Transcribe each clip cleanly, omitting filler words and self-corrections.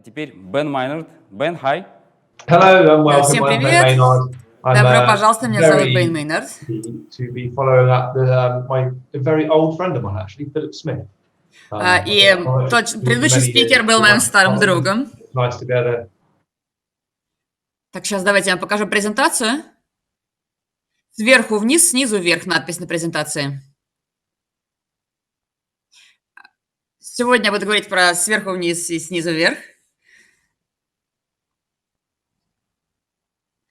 А теперь Бен Майнард. Бен, hi. Hello and welcome. Всем I'm Ben привет. Maynard. Добро пожаловать, меня зовут very Бен Мейнард. happy to be following up a very old friend of mine, actually, Philip Smith. И предыдущий спикер был моим старым другом. Nice together. Так, сейчас давайте я вам покажу презентацию. Сверху вниз, снизу вверх надпись на презентации. Сегодня я буду говорить про сверху вниз и снизу вверх.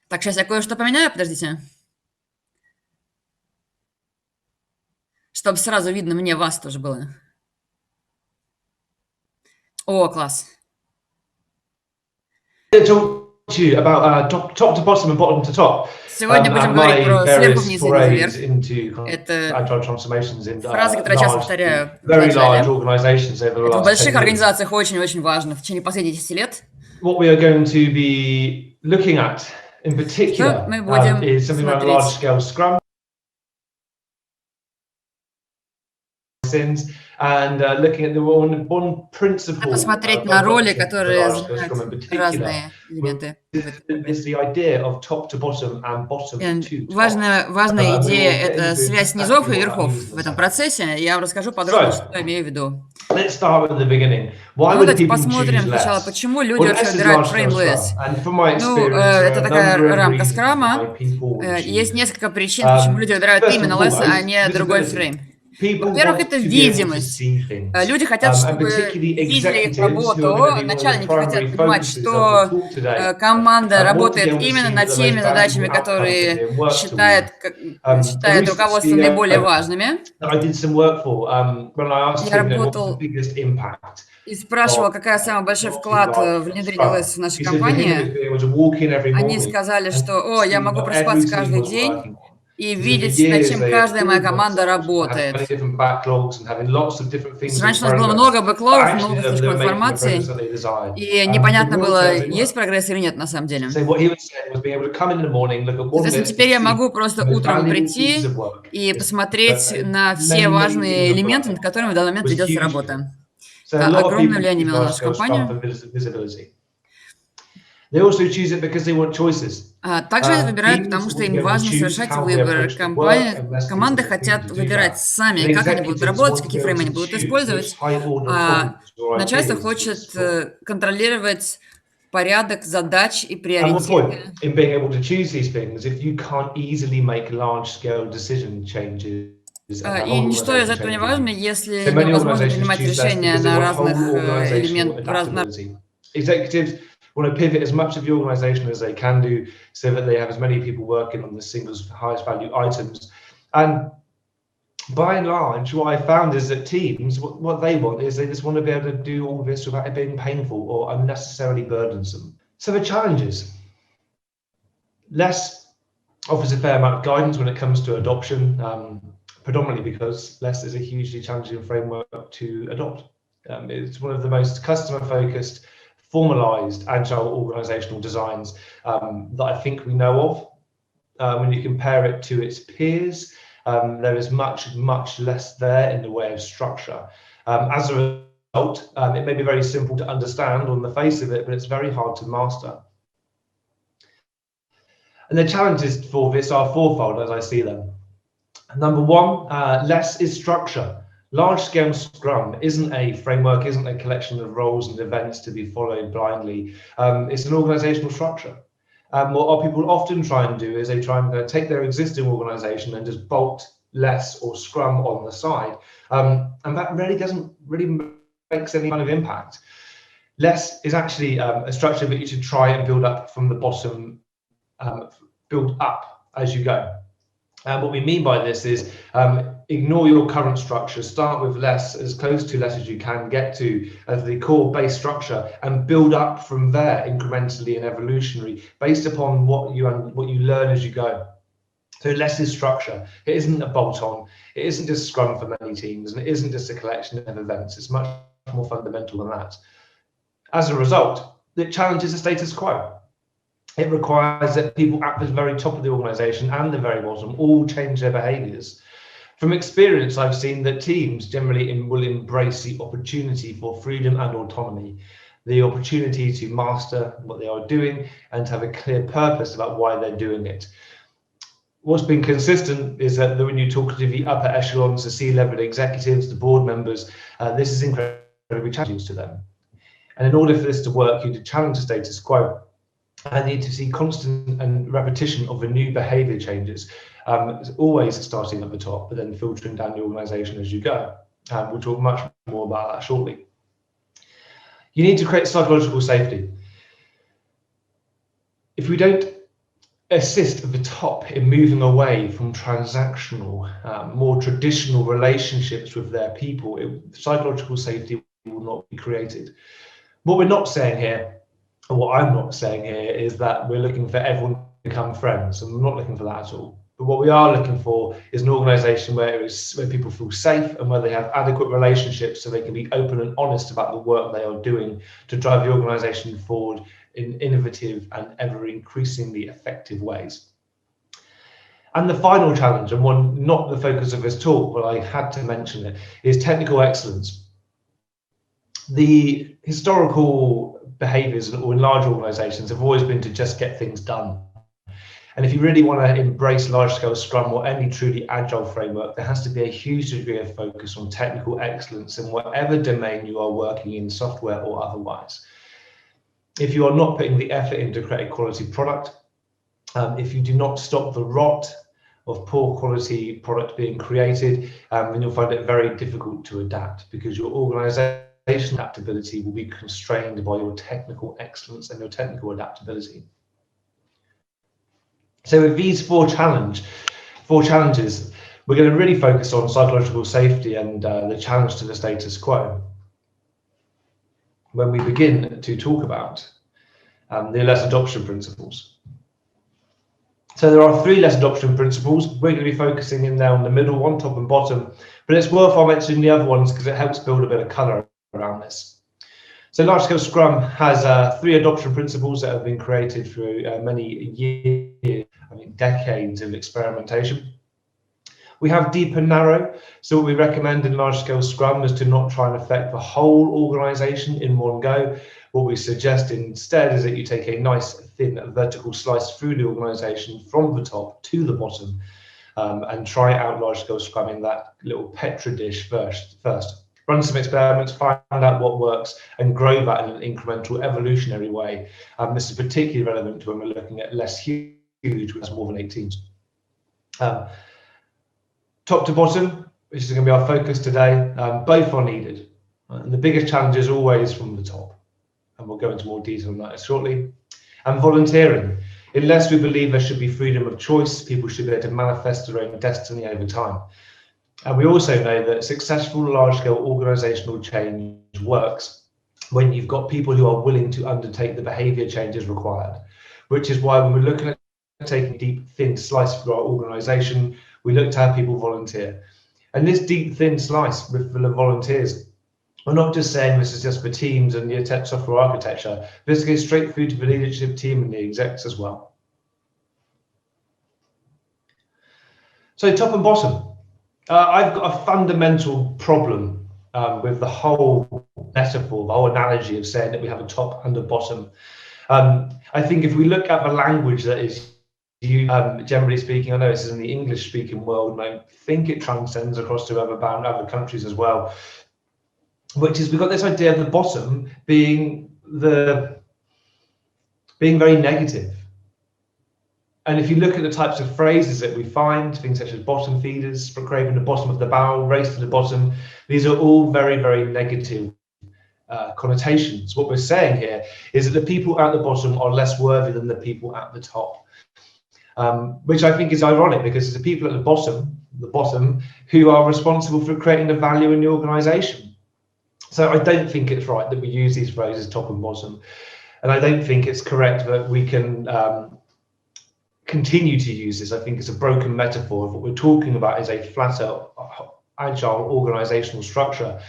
Так, сейчас я кое-что поменяю, подождите. Чтобы сразу видно мне вас тоже было. О, класс. Сегодня будем говорить про сверху вниз и снизу вверх. Это фраза, которую я часто повторяю в начале. Это в больших организациях очень-очень важно в течение последних 10 лет. What we are going to be looking at in particular is something like large-scale Scrum and looking at the one principle. Посмотреть на роли, которые занимают разные элементы. Важная идея – это связь низов и верхов в этом процессе. Я вам расскажу подробно, что я имею в виду. Давайте посмотрим сначала, почему люди вообще выбирают фрейм less. Это такая рамка скрама. Есть несколько причин, почему люди выбирают именно less, а не другой фрейм. Во-первых, это видимость. Люди хотят, чтобы видели их работу, начальники хотят понимать, что команда работает именно над теми задачами, которые считает руководство наиболее важными. Я работал и спрашивал, какой самый большой вклад внедрения LS в нашей компании. Они сказали, что я могу просыпаться каждый день и видеть, над чем каждая моя команда работает. Раньше у нас было много бэклогов, много слишком информации, и непонятно было, есть прогресс или нет на самом деле. Соответственно, теперь я могу просто утром прийти и посмотреть на все важные элементы, над которыми в данный момент ведется работа. Это огромное влияние имело на нашу компанию. Также выбирают, потому что им важно совершать выбор. Команды хотят выбирать сами, как они будут работать, какие фреймы они будут использовать. Начальство хочет контролировать порядок задач и приоритеты. И ничто из этого не важно, если невозможно принимать решения на разных элементах. Want to pivot as much of the organization as they can do so that they have as many people working on the single highest value items. And by and large, what I found is that teams, what they want is they just want to be able to do all this without it being painful or unnecessarily burdensome. So the challenges. Less offers a fair amount of guidance when it comes to adoption, predominantly because Less is a hugely challenging framework to adopt. It's one of the most customer-focused, formalized agile organizational designs that I think we know of. When you compare it to its peers, there is much less there in the way of structure. As a result, it may be very simple to understand on the face of it, but it's very hard to master. And the challenges for this are fourfold as I see them. Number one, less is structure. Large-scale Scrum isn't a framework, isn't a collection of roles and events to be followed blindly. It's an organizational structure. What people often try and do is they try and take their existing organization and just bolt Less or Scrum on the side. And that really doesn't make any kind of impact. Less is actually a structure that you should try and build up from the bottom, build up as you go. And what we mean by this is ignore your current structure, start with Less, as close to Less as you can get to as the core base structure, and build up from there incrementally and evolutionary based upon what you learn as you go. So Less is structure. It isn't a bolt-on. It isn't just Scrum for many teams, and it isn't just a collection of events. It's much more fundamental than that. As a result, it challenges the status quo. It requires that people at the very top of the organization and the very bottom all change their behaviors. From experience, I've seen that teams generally will embrace the opportunity for freedom and autonomy. the opportunity to master what they are doing and to have a clear purpose about why they're doing it. What's been consistent is that when you talk to the upper echelons, the C-level executives, the board members, this is incredibly challenging to them. And in order for this to work, you need to challenge the status quo and need to see constant and repetition of the new behavior changes. It's always starting at the top, but then filtering down the organization as you go. We'll talk much more about that shortly. You need to create psychological safety. If we don't assist at the top in moving away from transactional, more traditional relationships with their people, psychological safety will not be created. What we're not saying here, and what I'm not saying here, is that we're looking for everyone to become friends, and we're not looking for that at all. But what we are looking for is an organization where people feel safe and where they have adequate relationships so they can be open and honest about the work they are doing to drive the organization forward in innovative and ever increasingly effective ways. And the final challenge, and one not the focus of this talk, but I had to mention it, is technical excellence. The historical behaviors in large organizations have always been to just get things done. And if you really want to embrace large-scale Scrum or any truly agile framework, there has to be a huge degree of focus on technical excellence in whatever domain you are working in, software or otherwise. If you are not putting the effort in to create a quality product, if you do not stop the rot of poor quality product being created, then you'll find it very difficult to adapt because your organization adaptability will be constrained by your technical excellence and your technical adaptability. So with these four challenges, we're going to really focus on psychological safety and the challenge to the status quo when we begin to talk about the less adoption principles. So there are three less adoption principles. We're going to be focusing in there on the middle one, top and bottom, but it's worthwhile mentioning the other ones because it helps build a bit of color around this. So Large-Scale Scrum has three adoption principles that have been created through many years, decades of experimentation. We have deep and narrow. So what we recommend in Large-Scale Scrum is to not try and affect the whole organization in one go. What we suggest instead is that you take a nice thin vertical slice through the organization from the top to the bottom and try out Large-Scale Scrum in that little Petri dish first. Run some experiments, find out what works, and grow that in an incremental, evolutionary way. This is particularly relevant to when we're looking at less huge, which has more than 8 teams. Top to bottom, which is going to be our focus today, both are needed. And the biggest challenge is always from the top. And we'll go into more detail on that shortly. And volunteering. Unless we believe there should be freedom of choice, people should be able to manifest their own destiny over time. And we also know that successful large-scale organizational change works when you've got people who are willing to undertake the behavior changes required, which is why when we're looking at taking deep, thin slice for our organization, we look to have people volunteer. And this deep, thin slice with the volunteers, we're not just saying this is just for teams and your tech software architecture, this goes straight through to the leadership team and the execs as well. So top and bottom. I've got a fundamental problem with the whole metaphor, the whole analogy of saying that we have a top and a bottom. I think if we look at the language that is used, generally speaking, I know this is in the English-speaking world, and I think it transcends across to other countries as well, which is we've got this idea of the bottom being very negative. And if you look at the types of phrases that we find, things such as bottom feeders, for craving the bottom of the barrel, race to the bottom, these are all very, very negative connotations. What we're saying here is that the people at the bottom are less worthy than the people at the top, which I think is ironic because it's the people at the bottom who are responsible for creating the value in the organization. So I don't think it's right that we use these phrases top and bottom. And I don't think it's correct that we can continue to use this. I think it's a broken metaphor. What we're talking about is a flatter, agile organizational structure.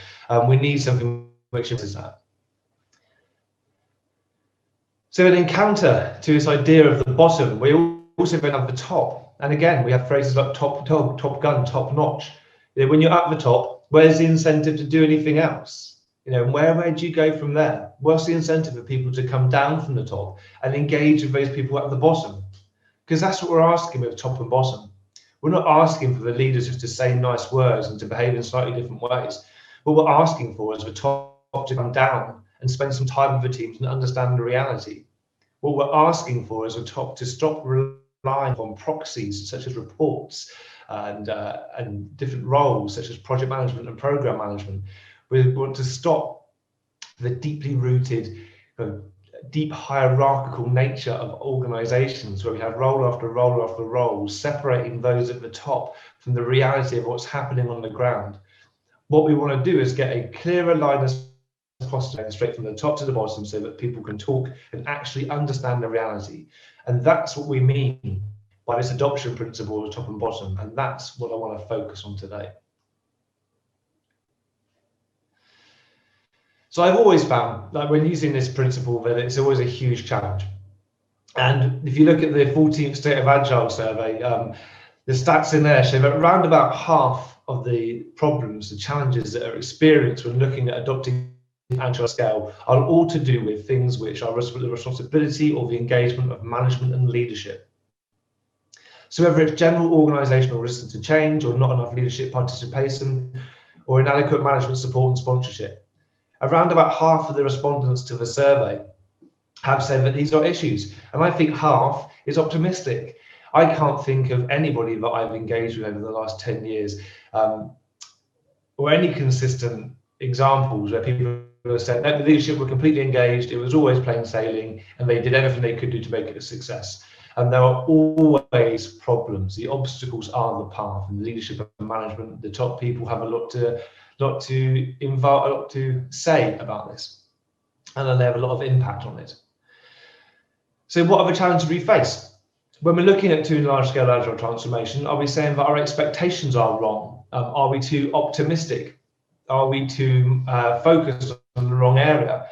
We need something which is that. So an encounter to this idea of the bottom, we also then have the top. And again, we have phrases like top dog, top gun, top notch. When you're at the top, where's the incentive to do anything else? Where do you go from there? What's the incentive for people to come down from the top and engage with those people at the bottom? Because that's what we're asking with top and bottom. We're not asking for the leaders just to say nice words and to behave in slightly different ways. What we're asking for is the top to come down and spend some time with the teams and understand the reality. What we're asking for is the top to stop relying on proxies such as reports and different roles such as project management and program management. We want to stop the deeply rooted, deep hierarchical nature of organizations where we have role after role after role, separating those at the top from the reality of what's happening on the ground. What we want to do is get a clearer line of possible straight from the top to the bottom so that people can talk and actually understand the reality. And that's what we mean by this adoption principle of top and bottom. And that's what I want to focus on today. So I've always found that when using this principle that it's always a huge challenge. And if you look at the 14th State of Agile survey, the stats in there show that around about half of the problems, the challenges that are experienced when looking at adopting Agile scale are all to do with things which are the responsibility or the engagement of management and leadership. So whether it's general organizational resistance to change or not enough leadership participation or inadequate management support and sponsorship. Around about half of the respondents to the survey have said that these are issues. And I think half is optimistic. I can't think of anybody that I've engaged with over the last 10 years or any consistent examples where people have said that the leadership were completely engaged, it was always plain sailing, and they did everything they could do to make it a success. And there are always problems. The obstacles are the path, and leadership and management, the top people have a lot to say about this, and then they have a lot of impact on it. So what other challenges we face? When we're looking at doing large-scale agile transformation, are we saying that our expectations are wrong? Are we too optimistic? Are we too focused on the wrong area?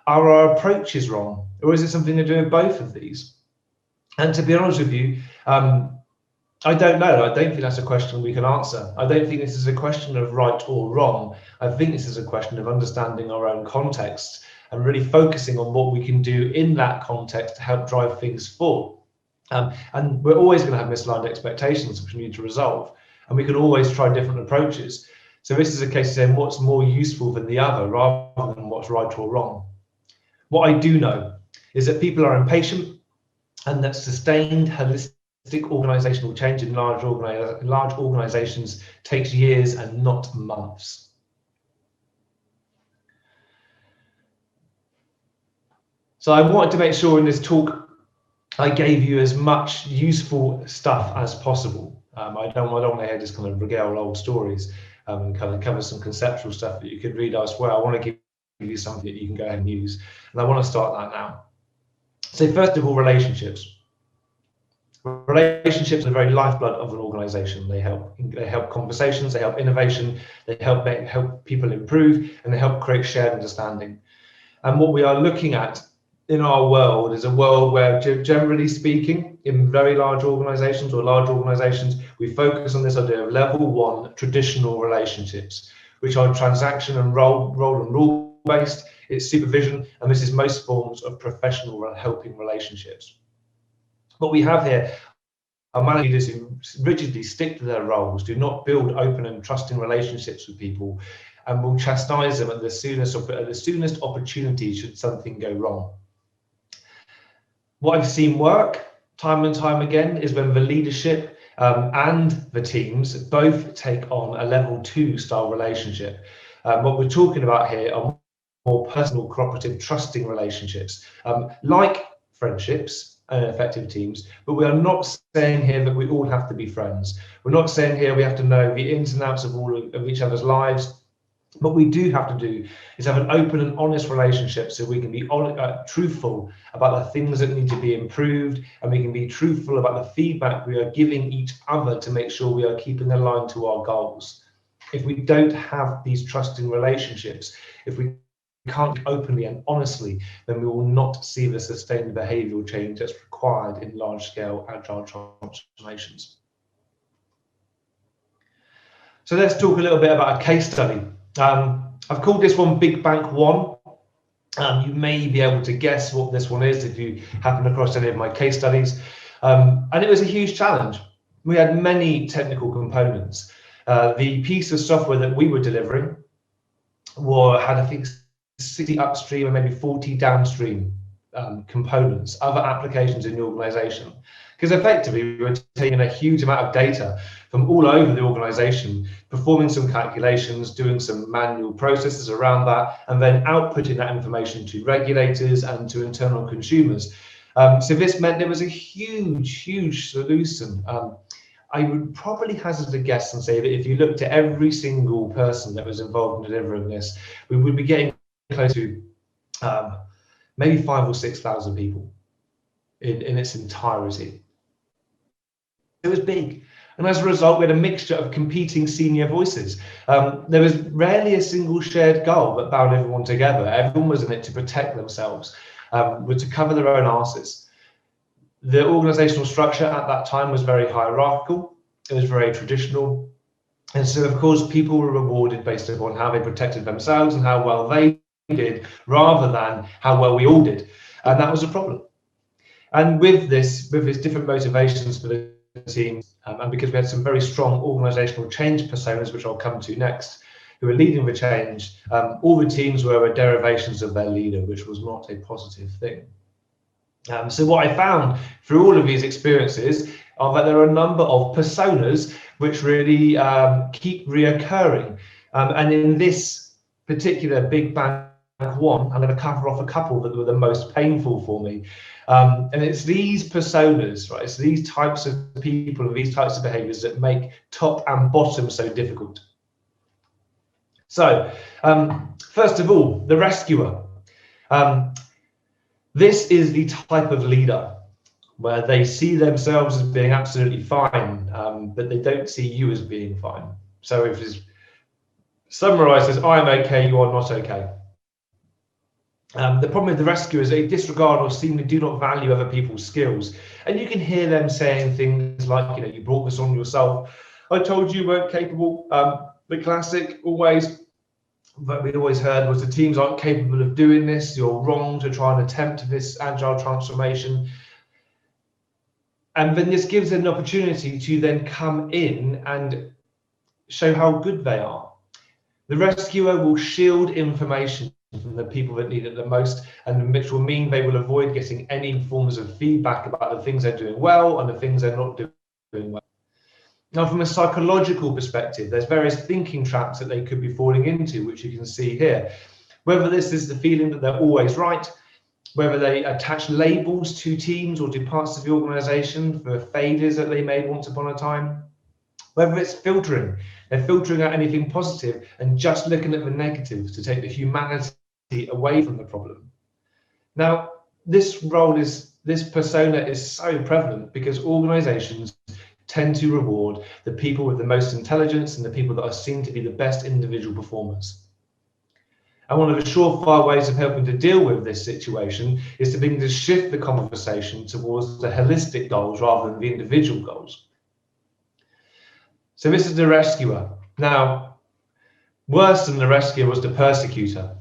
Are our approaches wrong? Or is it something to do with both of these? And to be honest with you, I don't know. I don't think that's a question we can answer. I don't think this is a question of right or wrong. I think this is a question of understanding our own context and really focusing on what we can do in that context to help drive things forward. And we're always going to have misaligned expectations, which we need to resolve. And we can always try different approaches. So this is a case of saying what's more useful than the other rather than what's right or wrong. What I do know is that people are impatient and that sustained holistic organizational change in large organizations takes years and not months. So I wanted to make sure in this talk I gave you as much useful stuff as possible. I don't want to hear just kind of regale old stories and kind of cover some conceptual stuff that you could read elsewhere. I want to give you something that you can go ahead and use, and I want to start that now. So first of all, relationships. Relationships are the very lifeblood of an organization. They help conversations, they help innovation, they help people improve, and they help create shared understanding. And what we are looking at in our world is a world where, generally speaking, in very large organizations or large organizations, we focus on this idea of level one traditional relationships, which are transaction and role based. It's supervision, and this is most forms of professional helping relationships. What we have here are managers who rigidly stick to their roles, do not build open and trusting relationships with people, and will chastise them at the soonest opportunity should something go wrong. What I've seen work time and time again is when the leadership and the teams both take on a level 2 style relationship. What we're talking about here are more personal, cooperative, trusting relationships, like friendships and effective teams, but we are not saying here that we all have to be friends. We're not saying here we have to know the ins and outs of each other's lives. What we do have to do is have an open and honest relationship so we can be truthful about the things that need to be improved, and we can be truthful about the feedback we are giving each other to make sure we are keeping aligned to our goals. If we don't have these trusting relationships, if we can't openly and honestly, then we will not see the sustained behavioral change that's required in large-scale agile transformations. So let's talk a little bit about a case study I've called this one Big Bank 1. You may be able to guess what this one is if you happen across any of my case studies. And it was a huge challenge. We had many technical components. The piece of software that we were delivering had, I think, 60 upstream and maybe 40 downstream components, other applications in the organization. Because effectively, we were taking a huge amount of data from all over the organization, performing some calculations, doing some manual processes around that, and then outputting that information to regulators and to internal consumers. So this meant there was a huge solution. I would probably hazard a guess and say that if you looked at every single person that was involved in delivering this, we would be getting close to maybe 5,000 or 6,000 people in its entirety. It was big. And as a result, we had a mixture of competing senior voices. There was rarely a single shared goal that bound everyone together. Everyone was in it to protect themselves, to cover their own asses. The organizational structure at that time was very hierarchical. It was very traditional. And so, of course, people were rewarded based upon how they protected themselves and how well they did, rather than how well we all did. And that was a problem. And with this different motivations for the team, and because we had some very strong organizational change personas, which I'll come to next, who were leading the change, all the teams were derivations of their leader, which was not a positive thing. So what I found through all of these experiences are that there are a number of personas which really keep reoccurring. And in this particular Big Bang 1, I'm going to cover off a couple that were the most painful for me. And it's these personas, right? It's these types of people and these types of behaviors that make top and bottom so difficult. So, first of all, the rescuer. This is the type of leader where they see themselves as being absolutely fine, but they don't see you as being fine. So if it's summarized as I'm okay, you are not okay. The problem with the rescuer is they disregard or seemingly do not value other people's skills. And you can hear them saying things like, you know, you brought this on yourself. I told you weren't capable. The classic always that we always heard was the teams aren't capable of doing this. You're wrong to try and attempt this agile transformation. And then this gives them an opportunity to then come in and show how good they are. The rescuer will shield information from the people that need it the most, and which will mean they will avoid getting any forms of feedback about the things they're doing well and the things they're not doing well. Now, from a psychological perspective, there's various thinking traps that they could be falling into, which you can see here. Whether this is the feeling that they're always right, whether they attach labels to teams or to parts of the organization for failures that they made once upon a time, whether it's filtering, they're filtering out anything positive and just looking at the negatives to take the humanity away from the problem. Now, this persona is so prevalent because organizations tend to reward the people with the most intelligence and the people that are seen to be the best individual performers. And one of the surefire ways of helping to deal with this situation is to begin to shift the conversation towards the holistic goals rather than the individual goals. So this is the rescuer. Now, worse than the rescuer was the persecutor.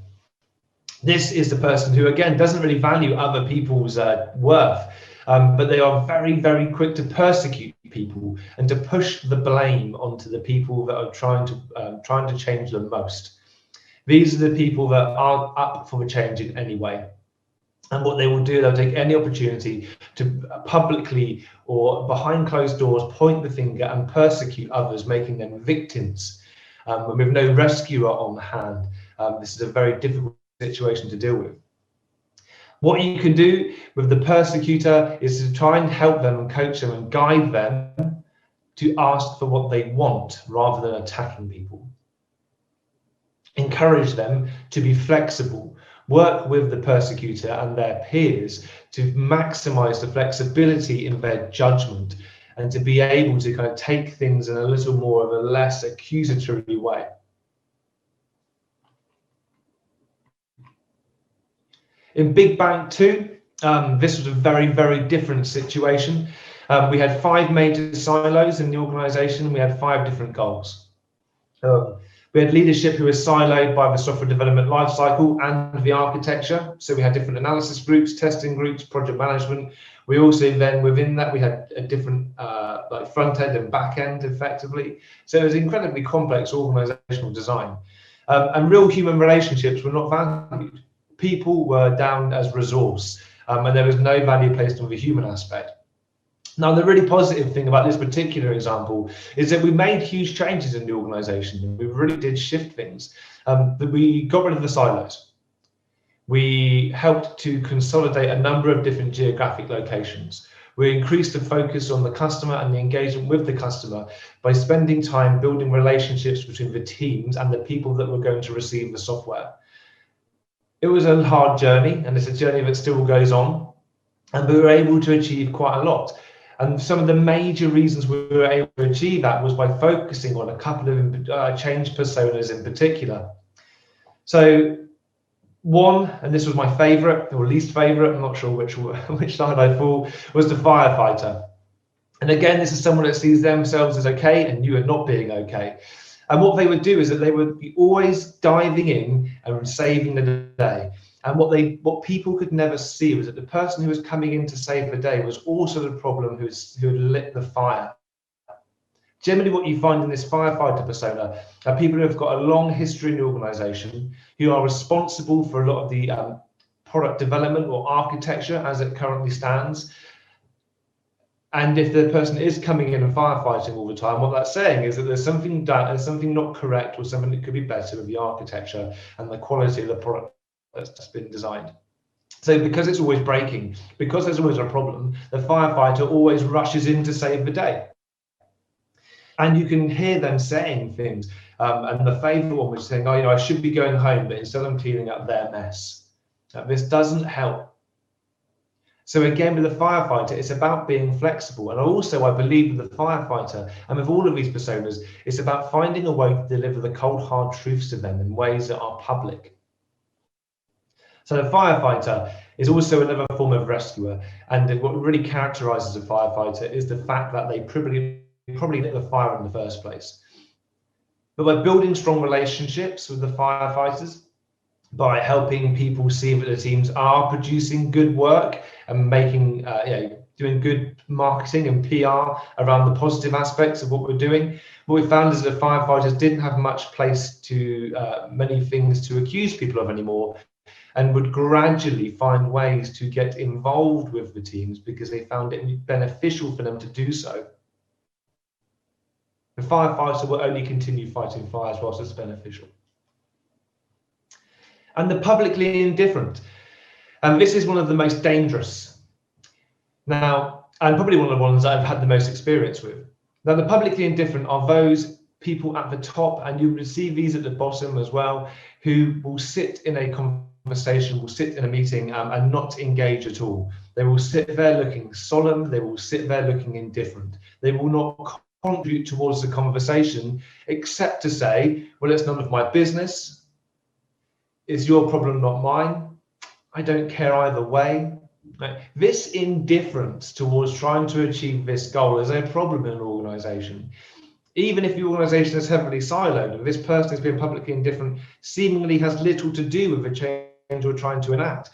This is the person who, again, doesn't really value other people's worth, but they are very, very quick to persecute people and to push the blame onto the people that are trying to change the most. These are the people that aren't up for the change in any way. And what they will do, they'll take any opportunity to publicly or behind closed doors point the finger and persecute others, making them victims. And with no rescuer on hand, this is a very difficult situation to deal with. What you can do with the persecutor is to try and help them and coach them and guide them to ask for what they want rather than attacking people. Encourage them to be flexible. Work with the persecutor and their peers to maximize the flexibility in their judgment and to be able to kind of take things in a little more of a less accusatory way. In Big Bang 2, this was a very, very different situation. We had 5 major silos in the organization. We had 5 different goals. We had leadership who was siloed by the software development lifecycle and the architecture. So we had different analysis groups, testing groups, project management. We also then, within that, we had a different like front end and back end effectively. So it was incredibly complex organizational design. And real human relationships were not valued. People were down as resource, and there was no value placed on the human aspect. Now, the really positive thing about this particular example is that we made huge changes in the organization. We really did shift things. That we got rid of the silos. We helped to consolidate a number of different geographic locations. We increased the focus on the customer and the engagement with the customer by spending time building relationships between the teams and the people that were going to receive the software. It was a hard journey, and it's a journey that still goes on, and we were able to achieve quite a lot. And some of the major reasons we were able to achieve that was by focusing on a couple of change personas in particular. So one, and this was my favorite or least favorite, I'm not sure which side I fall, was the firefighter. And again, this is someone that sees themselves as okay and you are not being okay. And what they would do is that they would be always diving in and saving the day. And what people could never see was that the person who was coming in to save the day was also the problem who had lit the fire. Generally, what you find in this firefighter persona are people who have got a long history in the organization, who are responsible for a lot of the product development or architecture as it currently stands. And if the person is coming in and firefighting all the time, what that's saying is that there's something not correct or something that could be better with the architecture and the quality of the product that's been designed. So because it's always breaking, because there's always a problem, the firefighter always rushes in to save the day. And you can hear them saying things. And the favorite one was saying, oh, I should be going home, but instead I'm cleaning up their mess. This doesn't help. So again, with the firefighter, it's about being flexible. And also, I believe with the firefighter, and with all of these personas, it's about finding a way to deliver the cold, hard truths to them in ways that are public. So the firefighter is also another form of rescuer. And what really characterizes a firefighter is the fact that they probably lit the fire in the first place. But by building strong relationships with the firefighters, by helping people see that the teams are producing good work and making, doing good marketing and PR around the positive aspects of what we're doing, what we found is that the firefighters didn't have much place to many things to accuse people of anymore, and would gradually find ways to get involved with the teams because they found it beneficial for them to do so. The firefighter will only continue fighting fires whilst it's beneficial. And the publicly indifferent. And this is one of the most dangerous. Now, and probably one of the ones that I've had the most experience with. Now, the publicly indifferent are those people at the top, and you will see these at the bottom as well, who will sit in a conversation, will sit in a meeting and not engage at all. They will sit there looking solemn. They will sit there looking indifferent. They will not contribute towards the conversation, except to say, well, it's none of my business. It's your problem, not mine. I don't care either way. This indifference towards trying to achieve this goal is a problem in an organization. Even if the organization is heavily siloed, and this person has been publicly indifferent, seemingly has little to do with the change we're trying to enact.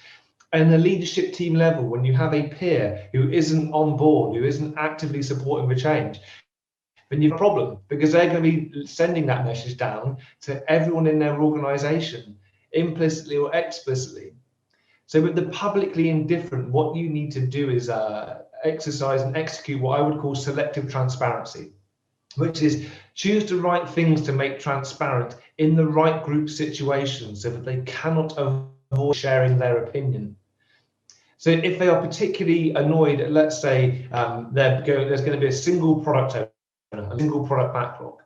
And the leadership team level, when you have a peer who isn't on board, who isn't actively supporting the change, then you have a problem, because they're going to be sending that message down to everyone in their organization, implicitly or explicitly. So with the publicly indifferent, what you need to do is exercise and execute what I would call selective transparency, which is choose the right things to make transparent in the right group situations so that they cannot avoid sharing their opinion. So if they are particularly annoyed, let's say there's going to be a single product owner, a single product backlog,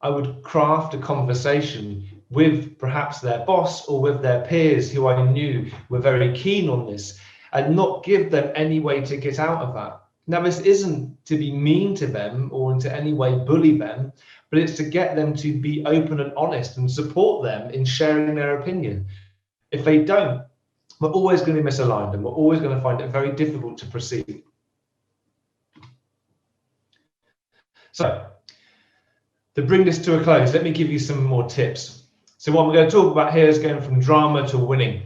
I would craft a conversation with perhaps their boss or with their peers who I knew were very keen on this, and not give them any way to get out of that. Now, this isn't to be mean to them or in any way bully them, but it's to get them to be open and honest and support them in sharing their opinion. If they don't, we're always going to be misaligned, and we're always going to find it very difficult to proceed. So To bring this to a close, let me give you some more tips. So what we're going to talk about here is going from drama to winning,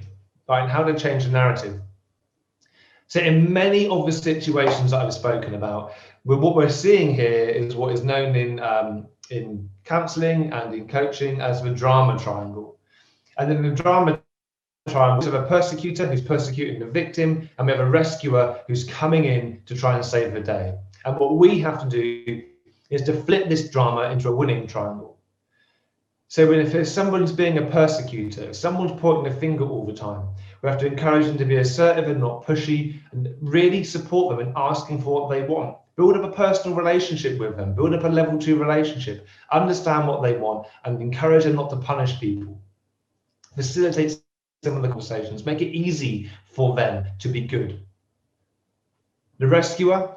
right, and how to change the narrative. So in many of the situations that I've spoken about, what we're seeing here is what is known in counseling and in coaching as the drama triangle. And in the drama triangle, we have a persecutor who's persecuting the victim, and we have a rescuer who's coming in to try and save the day. And what we have to do is to flip this drama into a winning triangle. So if someone's being a persecutor, if someone's pointing a finger all the time, we have to encourage them to be assertive and not pushy, and really support them in asking for what they want. Build up a personal relationship with them, build up a level 2 relationship, understand what they want, and encourage them not to punish people. Facilitate some of the conversations, make it easy for them to be good. The rescuer,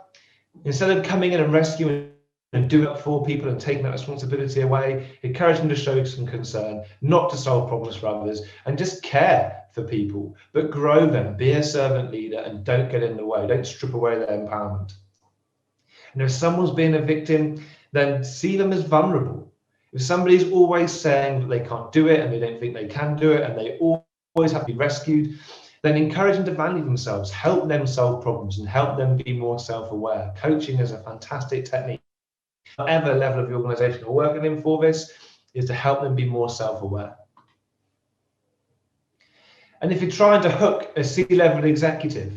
instead of coming in and rescuing and doing it for people and taking that responsibility away, encourage them to show some concern, not to solve problems for others, and just care for people, but grow them, be a servant leader, and don't get in the way, don't strip away their empowerment. And if someone's being a victim, then see them as vulnerable. If somebody's always saying that they can't do it and they don't think they can do it and they always have to be rescued, then encourage them to value themselves, help them solve problems and help them be more self-aware. Coaching is a fantastic technique. Whatever level of the organization you're working in for this is to help them be more self-aware. And if you're trying to hook a C-level executive,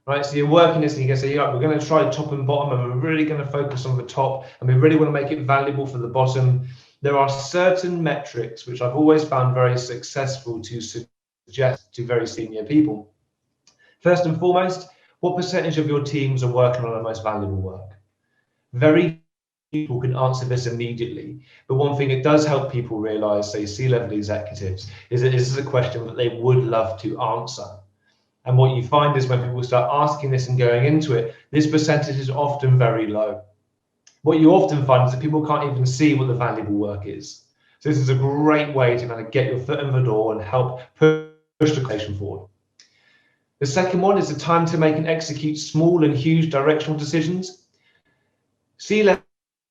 right, so you're working this and you can say, yeah, we're going to try top and bottom and we're really going to focus on the top and we really want to make it valuable for the bottom. There are certain metrics which I've always found very successful to suggest to very senior people. First and foremost, what percentage of your teams are working on the most valuable work? Very people can answer this immediately, but one thing it does help people realize, say C-level executives, is that this is a question that they would love to answer. And what you find is when people start asking this and going into it, this percentage is often very low. What you often find is that people can't even see what the valuable work is. So this is a great way to kind of get your foot in the door and help push the conversation forward. The second one is the time to make and execute small and huge directional decisions. C-level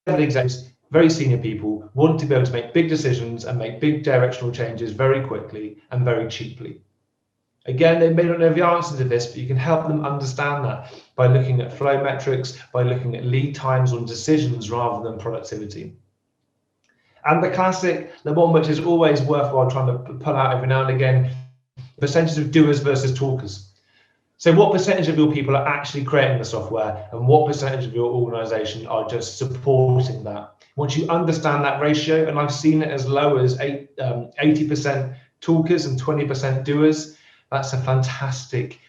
executives, very senior people, want to be able to make big decisions and make big directional changes very quickly and very cheaply. Again, they may not know the answer to this, but you can help them understand that by looking at flow metrics, by looking at lead times on decisions rather than productivity. And the classic, the one which is always worthwhile trying to pull out every now and again, percentage of doers versus talkers. So what percentage of your people are actually creating the software and what percentage of your organization are just supporting that? Once you understand that ratio, and I've seen it as low as 80% talkers and 20% doers, that's a fantastic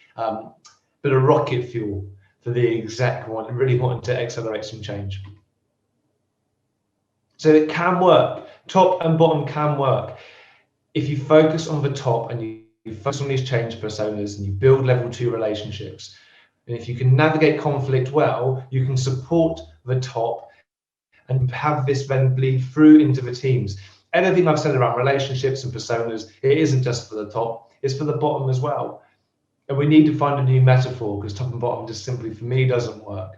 bit of rocket fuel for the exec one, really wanting to accelerate some change. So it can work. Top and bottom can work. If you focus on the top and you focus on these change personas and you build level 2 relationships, and if you can navigate conflict well, you can support the top and have this then bleed through into the teams. Everything I've said around relationships and personas, it isn't just for the top, it's for the bottom as well. And we need to find a new metaphor because top and bottom just simply for me doesn't work.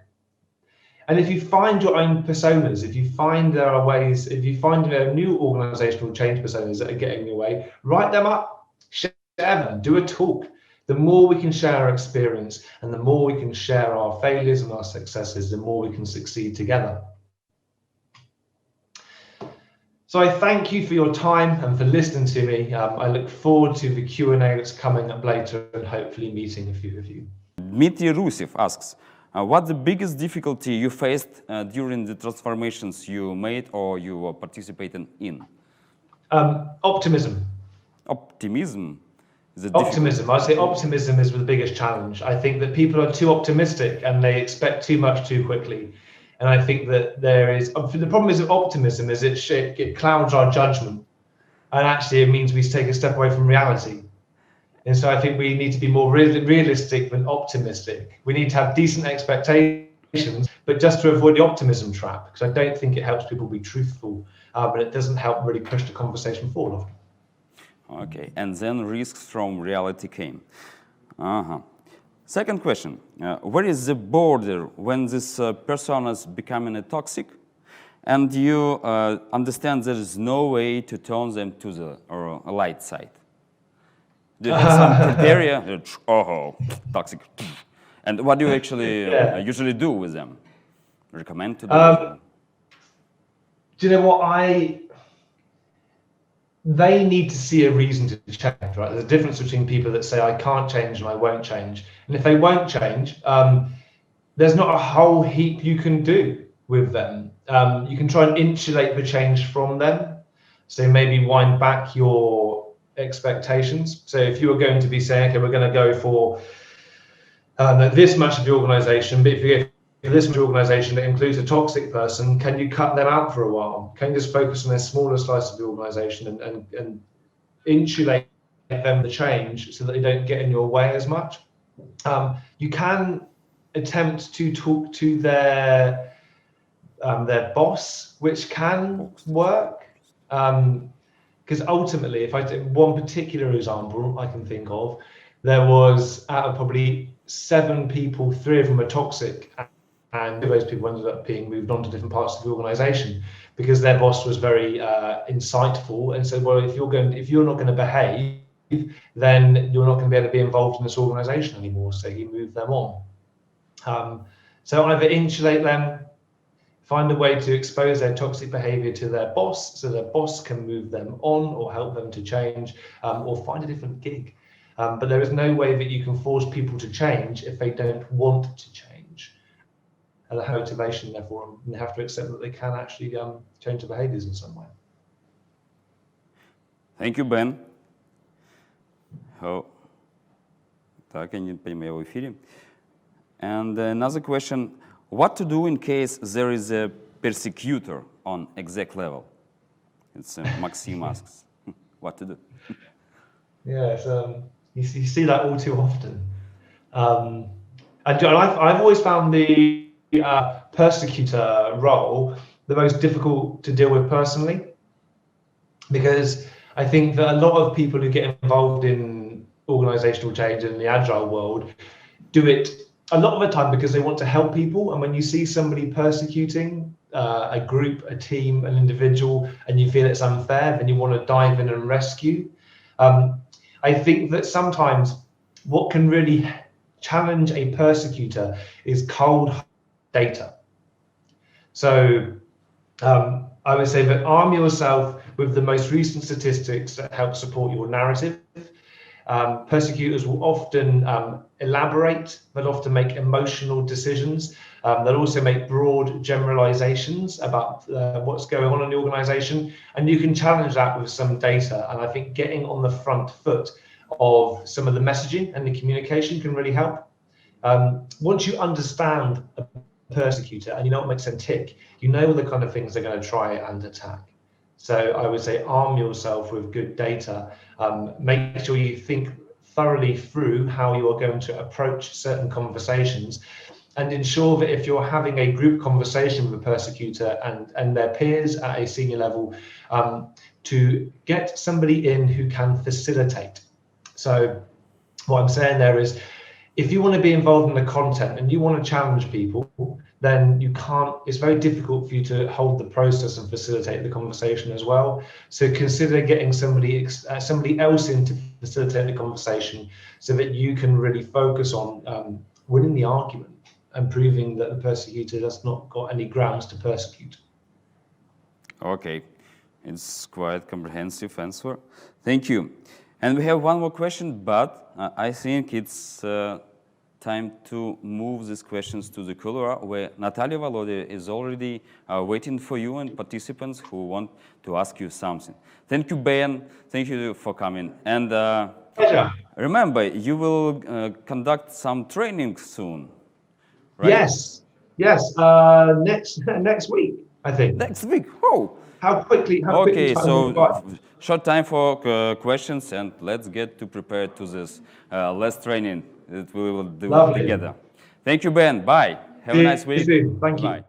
And if you find your own personas, if you find there are ways, if you find new organizational change personas that are getting in your way, write them up, share them, do a talk. The more we can share our experience and the more we can share our failures and our successes, the more we can succeed together. So I thank you for your time and for listening to me. I look forward to the Q&A that's coming up later and hopefully meeting a few of you. Dmitry Rusev asks, what's the biggest difficulty you faced during the transformations you made or you were participating in? Optimism. Optimism? Optimism. I'd say optimism is the biggest challenge. I think that people are too optimistic and they expect too much too quickly. And I think that the problem is with optimism is it clouds our judgment. And actually it means we take a step away from reality. And so I think we need to be more realistic than optimistic. We need to have decent expectations, but just to avoid the optimism trap, because I don't think it helps people be truthful, but it doesn't help really push the conversation forward. Okay, and then risks from reality came. Second question, where is the border when this persona is becoming toxic and you understand there is no way to turn them to the light side. Do you have some criteria? Oh, toxic. And what do you actually usually do with them? Recommend to them? Do you know what they need to see a reason to change, right? There's a difference between people that say, I can't change and I won't change. And if they won't change, there's not a whole heap you can do with them. You can try and insulate the change from them. So maybe wind back your expectations. So if you were going to be saying, okay, we're going to go for this much of the organization, but if you go for this much organization that includes a toxic person, can you cut them out for a while? Can you just focus on a smaller slice of the organization and insulate them the change so that they don't get in your way as much? You can attempt to talk to their boss, which can work. Because ultimately, if I take one particular example I can think of, there was out of probably 7 people, 3 of them are toxic, and 2 of those people ended up being moved on to different parts of the organization because their boss was very insightful and said, well, if you're not going to behave, then you're not going to be able to be involved in this organization anymore. So he moved them on. So either insulate them, find a way to expose their toxic behavior to their boss so their boss can move them on or help them to change, or find a different gig. But there is no way that you can force people to change if they don't want to change. And the motivation therefore, and they have to accept that they can actually change their behaviors in some way. Thank you, Ben. Так, я не понимаю в эфире. And another question, what to do in case there is a persecutor on exec level? It's Maxime asks, what to do? Yes, you see that all too often. I've always found the persecutor role the most difficult to deal with personally, because I think that a lot of people who get involved in organizational change in the agile world do it a lot of the time because they want to help people. And when you see somebody persecuting a group, a team, an individual, and you feel it's unfair, then you want to dive in and rescue. I think that sometimes what can really challenge a persecutor is cold data. So I would say that arm yourself with the most recent statistics that help support your narrative. Persecutors will often elaborate, but often make emotional decisions. They'll also make broad generalizations about what's going on in the organization, and you can challenge that with some data. And I think getting on the front foot of some of the messaging and the communication can really help. Once you understand a persecutor and you know what makes them tick, you know the kind of things they're going to try and attack. So I would say arm yourself with good data. Make sure you think thoroughly through how you are going to approach certain conversations, and ensure that if you're having a group conversation with a persecutor and their peers at a senior level, to get somebody in who can facilitate. So what I'm saying there is, if you want to be involved in the content and you want to challenge people, then you can't, it's very difficult for you to hold the process and facilitate the conversation as well. So consider getting somebody else in to facilitate the conversation so that you can really focus on winning the argument and proving that the persecutor has not got any grounds to persecute. Okay, it's quite comprehensive answer. Thank you. And we have one more question, but I think it's time to move these questions to the couloir, where Natalia Volodya is already waiting for you and participants who want to ask you something. Thank you, Ben. Thank you for coming. And remember, you will conduct some training soon, right? Yes. Next week, I think. Next week. Oh. How quickly? Okay, so short time for questions, and let's get to prepare to this last training that we will do together. Thank you, Ben. Bye. Have a nice week. Thank you. Bye.